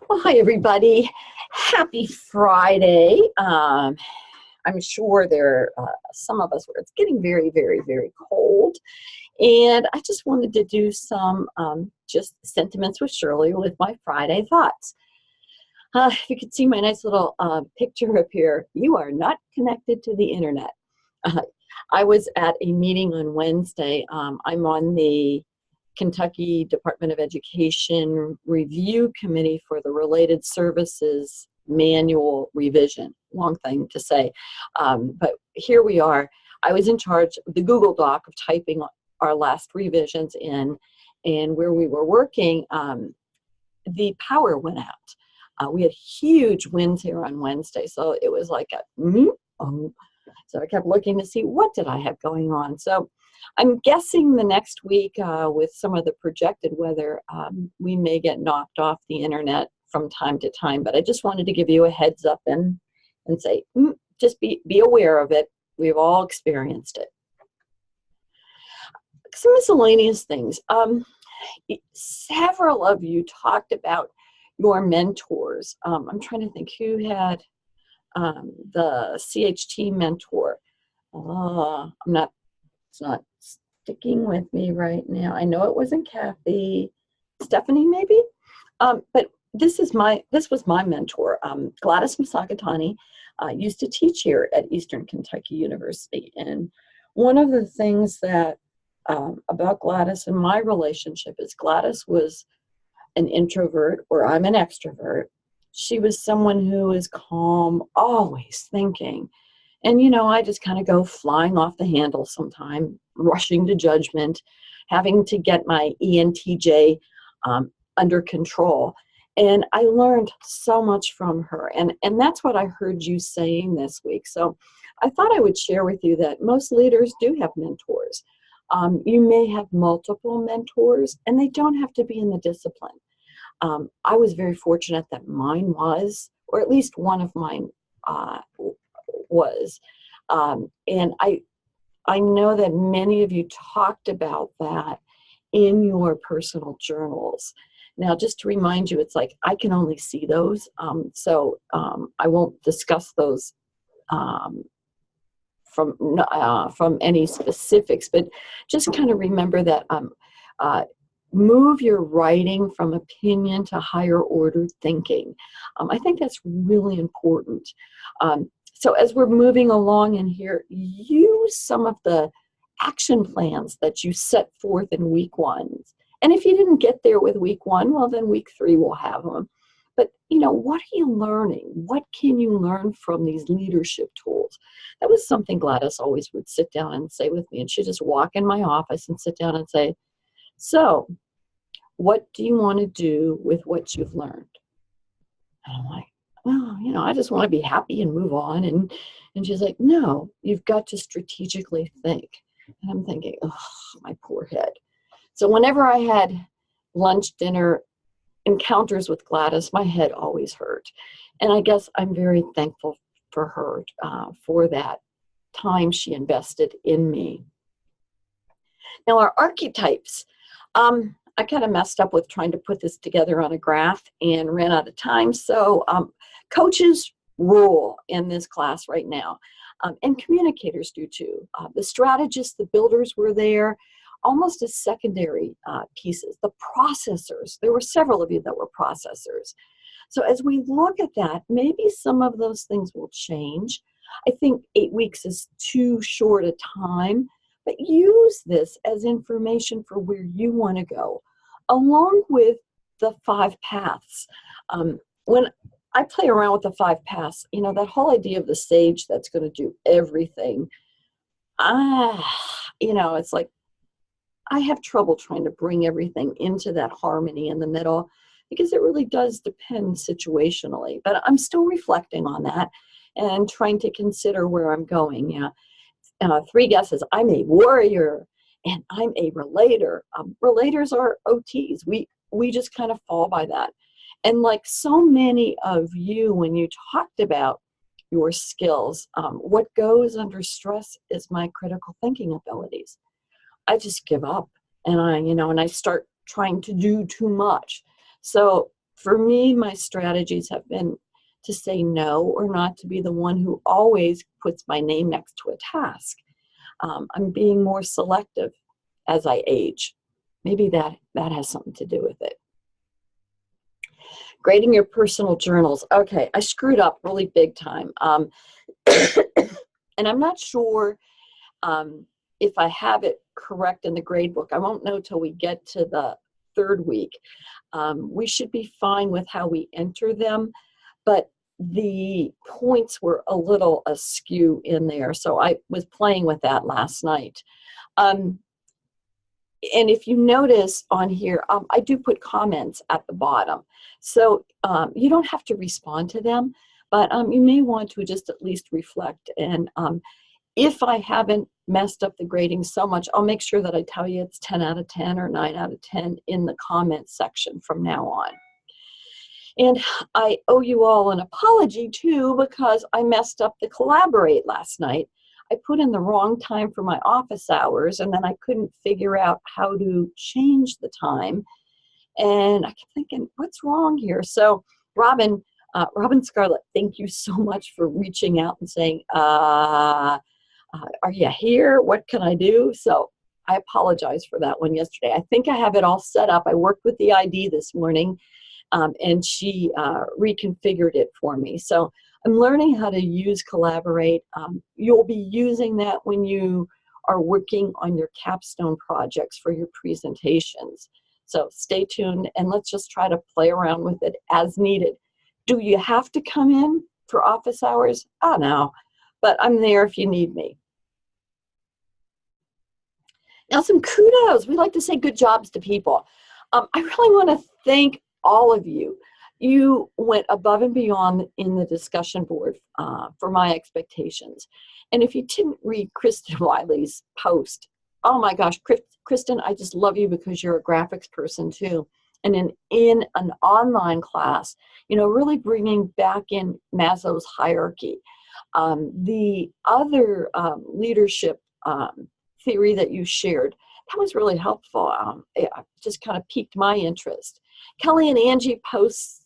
Well, hi, everybody. Happy Friday. I'm sure there are some of us where it's getting very, very, very cold. And I just wanted to do some just sentiments with Shirley with my Friday thoughts. If you could see my nice little picture up here, you are not connected to the internet. Uh, I was at a meeting on Wednesday. I'm on the Kentucky Department of Education Review Committee for the Related Services Manual Revision. Long thing to say. But here we are. I was in charge of the Google Doc of typing our last revisions in, and where we were working, the power went out. We had huge winds here on Wednesday, so it was like so I kept looking to see what did I have going on. So I'm guessing the next week with some of the projected weather, we may get knocked off the internet from time to time. But I just wanted to give you a heads up and say, just be aware of it. We've all experienced it. Some miscellaneous things. Several of you talked about your mentors. I'm trying to think who had the CHT mentor. It's not sticking with me right now. I know it wasn't Kathy, Stephanie maybe, but this was my mentor. Gladys Masagatani used to teach here at Eastern Kentucky University, and one of the things that about Gladys and my relationship is Gladys was an introvert, or I'm an extrovert. She was someone who is calm, always thinking. And, I just kind of go flying off the handle sometime, rushing to judgment, having to get my ENTJ under control. And I learned so much from her. And that's what I heard you saying this week. So I thought I would share with you that most leaders do have mentors. You may have multiple mentors, and they don't have to be in the discipline. I was very fortunate that mine was, or at least one of mine was. And I know that many of you talked about that in your personal journals. Now, just to remind you, it's like I can only see those, so I won't discuss those from any specifics, but just kind of remember that move your writing from opinion to higher order thinking. I think that's really important. So as we're moving along in here, use some of the action plans that you set forth in week one. And if you didn't get there with week one, well, then week 3 we'll have them. But, what are you learning? What can you learn from these leadership tools? That was something Gladys always would sit down and say with me. And she'd just walk in my office and sit down and say, so what do you want to do with what you've learned? And I'm like, well, I just want to be happy and move on. And she's like, no, you've got to strategically think. And I'm thinking, oh, my poor head. So whenever I had lunch, dinner, encounters with Gladys, my head always hurt. And I guess I'm very thankful for her for that time she invested in me. Now, our archetypes. I kind of messed up with trying to put this together on a graph and ran out of time. So coaches rule in this class right now. And communicators do too. The strategists, the builders were there almost as secondary pieces. The processors, there were several of you that were processors. So as we look at that, maybe some of those things will change. I think 8 weeks is too short a time, but use this as information for where you want to go, along with the 5 paths. When I play around with the 5 paths, that whole idea of the sage that's going to do everything, it's like I have trouble trying to bring everything into that harmony in the middle because it really does depend situationally. But I'm still reflecting on that and trying to consider where I'm going. 3 guesses. I'm a warrior and I'm a relator. Relators are OTs. We just kind of fall by that. And like so many of you, when you talked about your skills, what goes under stress is my critical thinking abilities. I just give up and I start trying to do too much. So For me, my strategies have been to say no or not to be the one who always puts my name next to a task. I'm being more selective as I age. Maybe that has something to do with it. Grading your personal journals. Okay, I screwed up really big time. And I'm not sure if I have it correct in the grade book. I won't know till we get to the third week. We should be fine with how we enter them, but the points were a little askew in there, so I was playing with that last night. And if you notice on here, I do put comments at the bottom, so you don't have to respond to them, but you may want to just at least reflect. And if I haven't messed up the grading so much, I'll make sure that I tell you it's 10 out of 10 or 9 out of 10 in the comments section from now on. And I owe you all an apology too, because I messed up the Collaborate last night. I put in the wrong time for my office hours, and then I couldn't figure out how to change the time. And I kept thinking, what's wrong here? So Robin Scarlett, thank you so much for reaching out and saying, are you here? What can I do? So I apologize for that one yesterday. I think I have it all set up. I worked with the ID this morning, and she reconfigured it for me. So I'm learning how to use Collaborate. You'll be using that when you are working on your capstone projects for your presentations. So stay tuned, and let's just try to play around with it as needed. Do you have to come in for office hours? Oh, no, but I'm there if you need me. Now, some kudos. We like to say good jobs to people. I really want to thank all of you. You went above and beyond in the discussion board for my expectations. And if you didn't read Kristen Wiley's post, oh my gosh, Kristen, I just love you because you're a graphics person too. And in an online class, really bringing back in Maslow's hierarchy. The other leadership theory that you shared, that was really helpful. It just kind of piqued my interest. Kelly and Angie posts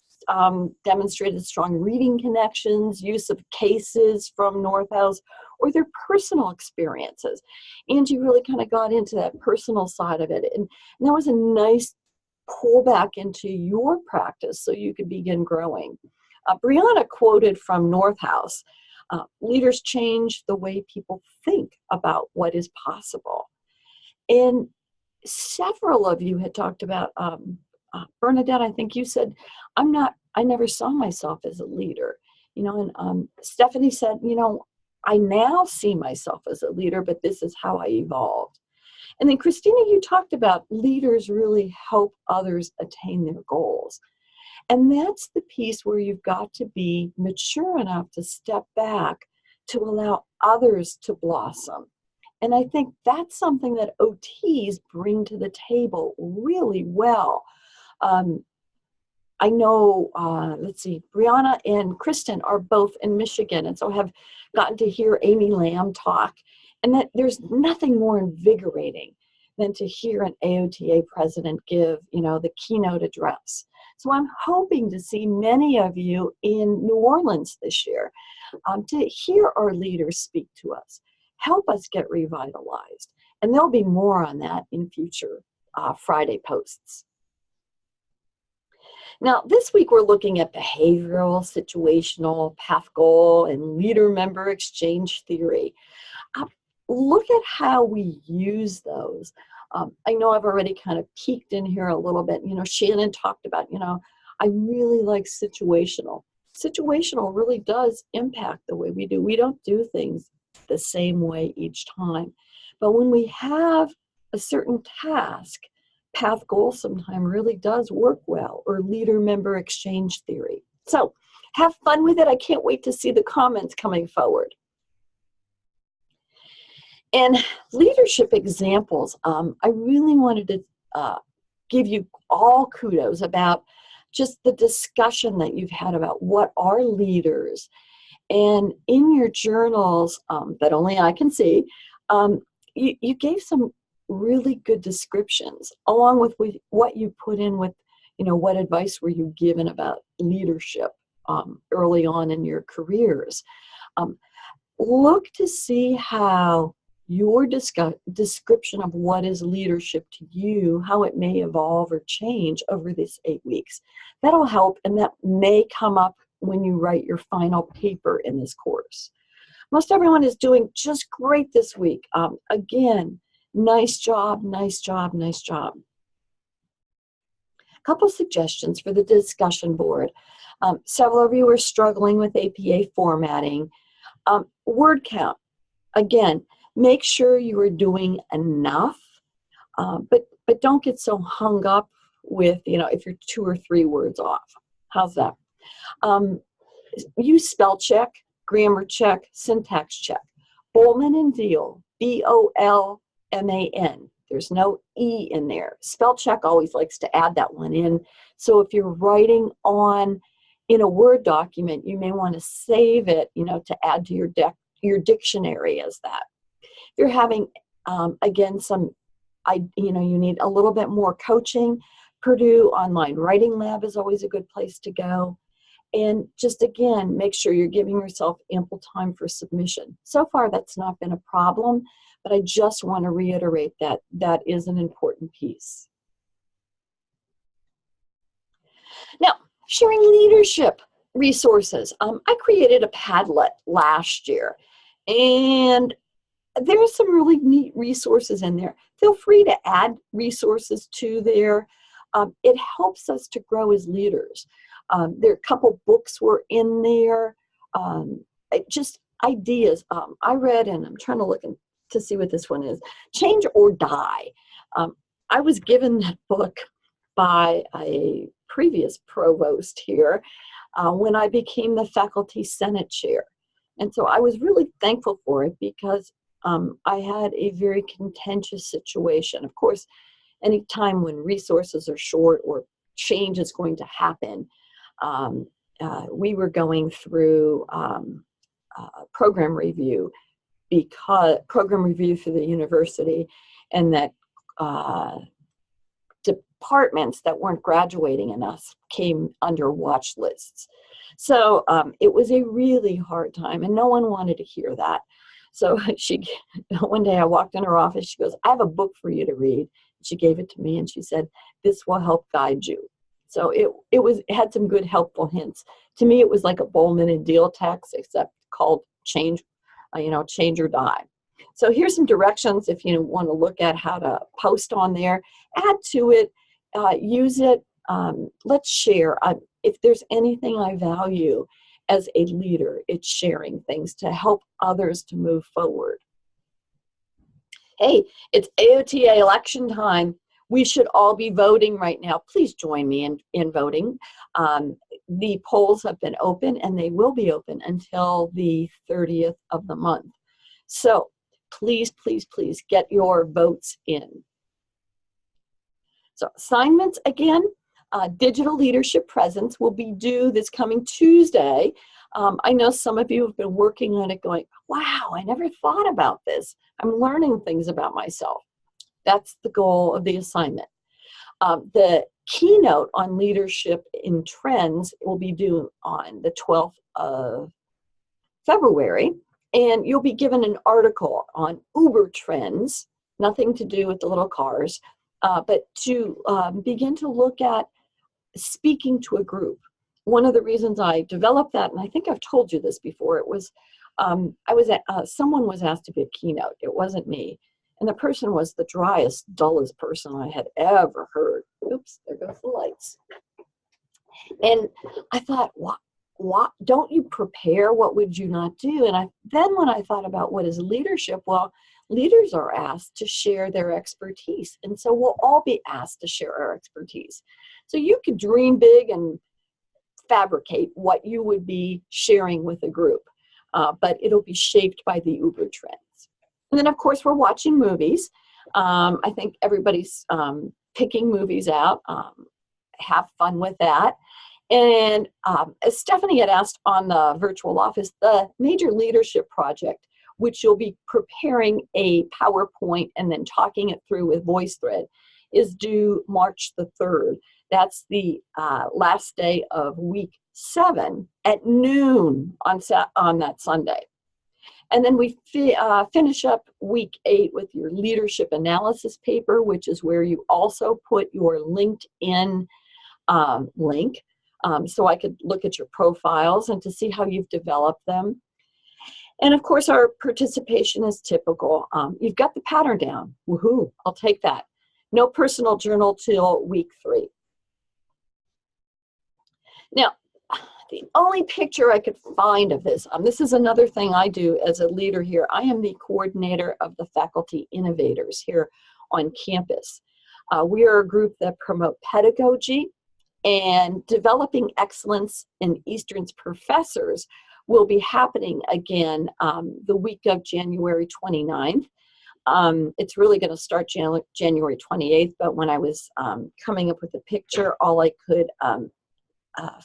demonstrated strong reading connections, use of cases from Northouse, or their personal experiences. Angie really kind of got into that personal side of it. And that was a nice pull back into your practice so you could begin growing. Brianna quoted from Northouse, leaders change the way people think about what is possible. And several of you had talked about, Bernadette, I think you said, I never saw myself as a leader. And Stephanie said, I now see myself as a leader, but this is how I evolved. And then Christina, you talked about leaders really help others attain their goals. And that's the piece where you've got to be mature enough to step back to allow others to blossom. And I think that's something that OTs bring to the table really well. I know, let's see, Brianna and Kristen are both in Michigan, and so have gotten to hear Amy Lamb talk. And that there's nothing more invigorating than to hear an AOTA president give, the keynote address. So I'm hoping to see many of you in New Orleans this year to hear our leaders speak to us, help us get revitalized. And there'll be more on that in future Friday posts. Now, this week we're looking at behavioral, situational, path goal, and leader-member exchange theory. Look at how we use those. I know I've already kind of peeked in here a little bit. Shannon talked about, I really like situational. Situational really does impact the way we do. We don't do things the same way each time. But when we have a certain task, path goal sometimes really does work well, or leader-member exchange theory. So have fun with it. I can't wait to see the comments coming forward. And leadership examples, I really wanted to give you all kudos about just the discussion that you've had about what are leaders. And in your journals that only I can see, you gave some really good descriptions, along with what you put in with What advice were you given about leadership early on in your careers? Look to see how your description of what is leadership to you, how it may evolve or change over this 8 weeks. That'll help, and that may come up when you write your final paper in this course. Most everyone is doing just great this week. Again, nice job, nice job, nice job. A couple suggestions for the discussion board. Several of you are struggling with APA formatting. Word count. Again, make sure you are doing enough, but don't get so hung up with, if you're 2 or 3 words off. How's that? Use spell check, grammar check, syntax check. Bolman and Deal, B-O-L-M-A-N. There's no E in there. Spell check always likes to add that one in. So if you're writing in a Word document, you may want to save it, to add to your dictionary as that. If you're having, again, you need a little bit more coaching, Purdue Online Writing Lab is always a good place to go. And just, again, make sure you're giving yourself ample time for submission. So far, that's not been a problem, but I just want to reiterate that is an important piece. Now, sharing leadership resources. I created a Padlet last year, and there's some really neat resources in there. Feel free to add resources to there. It helps us to grow as leaders. There are a couple books were in there, just ideas. I read, and I'm trying to look to see what this one is, Change or Die. I was given that book by a previous provost here when I became the faculty senate chair. And so I was really thankful for it because I had a very contentious situation. Of course, any time when resources are short or change is going to happen, we were going through program review for the university, and that departments that weren't graduating enough came under watch lists. So it was a really hard time, and no one wanted to hear that. So one day I walked in her office, she goes, "I have a book for you to read." She gave it to me, and she said, "This will help guide you." So it had some good helpful hints. To me, it was like a Bolman and Deal text, except called Change, Change or Die. So here's some directions if you want to look at how to post on there. Add to it, use it. Let's share. If there's anything I value as a leader, it's sharing things to help others to move forward. Hey, it's AOTA election time. We should all be voting right now. Please join me in voting. The polls have been open, and they will be open until the 30th of the month. So please, please, please get your votes in. So assignments, again, digital leadership presence will be due this coming Tuesday. I know some of you have been working on it going, wow, I never thought about this. I'm learning things about myself. That's the goal of the assignment. The keynote on leadership in trends will be due on the 12th of February, and you'll be given an article on Uber trends, nothing to do with the little cars, but to begin to look at speaking to a group. One of the reasons I developed that, and I think I've told you this before, it was someone was asked to be a keynote. It wasn't me. And the person was the driest, dullest person I had ever heard. Oops, there goes the lights. And I thought, what don't you prepare? What would you not do? And then when I thought about what is leadership, well, leaders are asked to share their expertise. And so we'll all be asked to share our expertise. So you could dream big and fabricate what you would be sharing with a group, but it'll be shaped by the Uber trends. And then, of course, we're watching movies. I think everybody's picking movies out. Have fun with that. And as Stephanie had asked on the virtual office, the Major Leadership Project, which you'll be preparing a PowerPoint and then talking it through with VoiceThread, is due March the 3rd. That's the last day of week 7 at noon on that Sunday. And then we finish up week 8 with your leadership analysis paper, which is where you also put your LinkedIn link. So I could look at your profiles and to see how you've developed them. And of course, our participation is typical. You've got the pattern down. Woohoo, I'll take that. No personal journal till week 3. Now, the only picture I could find of this, this is another thing I do as a leader here. I am the coordinator of the Faculty Innovators here on campus. We are a group that promote pedagogy and developing excellence in Eastern's professors will be happening again the week of January 29th. It's really going to start January 28th, but when I was coming up with the picture, all I could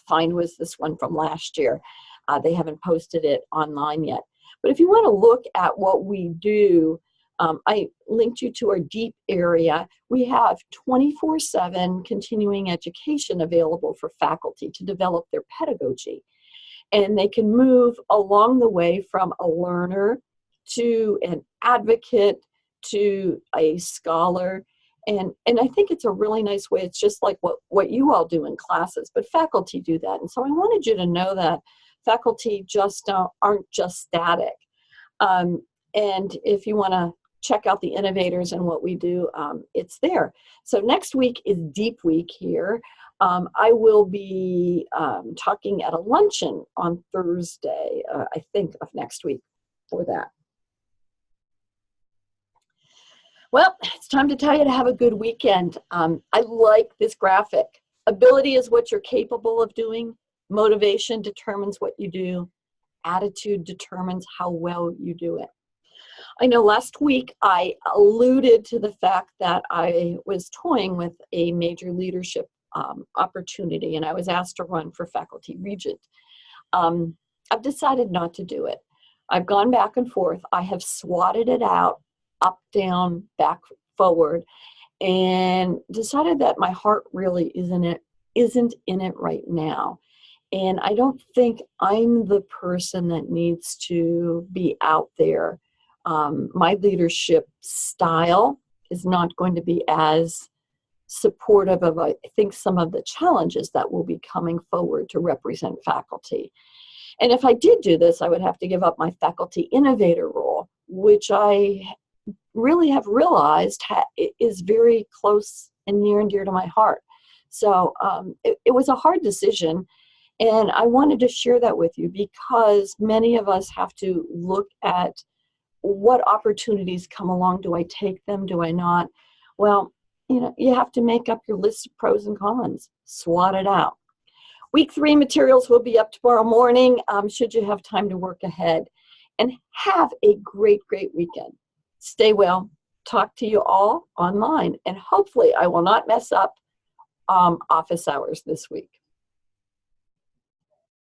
find was this one from last year. They haven't posted it online yet. But if you want to look at what we do, I linked you to our DEEP area. We have 24/7 continuing education available for faculty to develop their pedagogy. And they can move along the way from a learner to an advocate to a scholar. And I think it's a really nice way. It's just like what you all do in classes, but faculty do that. And so I wanted you to know that faculty just aren't just static. And if you want to check out the innovators and what we do, it's there. So next week is Deep Week here. I will be talking at a luncheon on Thursday, I think, of next week for that. Well, it's time to tell you to have a good weekend. I like this graphic. Ability is what you're capable of doing. Motivation determines what you do. Attitude determines how well you do it. I know last week I alluded to the fact that I was toying with a major leadership opportunity, and I was asked to run for faculty regent. I've decided not to do it. I've gone back and forth. I have swatted it out, up, down, back, forward, and decided that my heart really isn't in it right now. And I don't think I'm the person that needs to be out there. My leadership style is not going to be as supportive of, I think, some of the challenges that will be coming forward to represent faculty. And if I did do this, I would have to give up my faculty innovator role, which I really have realized is very close and near and dear to my heart. So it was a hard decision, and I wanted to share that with you because many of us have to look at what opportunities come along. Do I take them? Do I not? Well, you have to make up your list of pros and cons, swat it out. Week 3 materials will be up tomorrow morning, should you have time to work ahead. And have a great, great weekend. Stay well. Talk to you all online. And hopefully I will not mess up office hours this week.